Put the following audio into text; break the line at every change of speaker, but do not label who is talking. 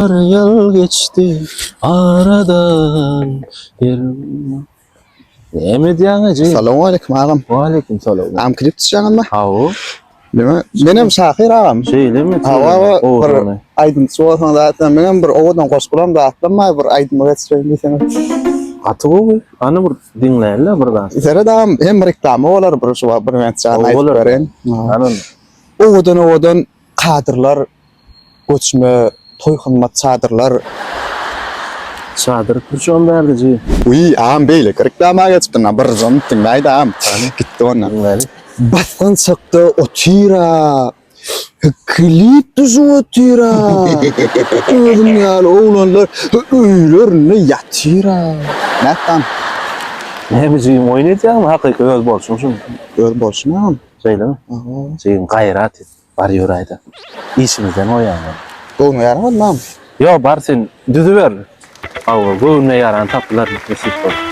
Bir yıl geçti aradan. Emre diýen eji.
Assalamu alaykum agam.
Wa alaykum salam.
Am klip düşýänmi?
Hawo.
Nima? Menem Şahir agam.
Şeýlemi?
Hawa bir aydın soğusan zaten menem bir owadan goşgulam da atlanma bir aydın geçýän desene.
Aty gowy. Any bir diňläýärler birden.
Isere da hem reklamy bolar bir şu bir mençan aýdyp beren.
Anan.
Owadan kadrlar göçme, toy hymmat çadırlar.
Çadır kurşun berdi.
Uy, am beýle reklama geçipdi na bir zon tinlaýdy am. Gitti ona.
Diňläri.
Battan sakta otira. Klip düzü otira. Oğlum ya oğlanlar öýlerine yatira. Nätan?
Hemijim oýnaýarmy? Hakyky öz bolsun şu.
Göz bolsun am.
Şeýlemi? Seň gaýrat bar ýöraýda. İşimizden oýanlar.
Bunu yaramaz mı?
Yo bar sen düzü ver. Awa göwüne yaran tapdylar. Mesut.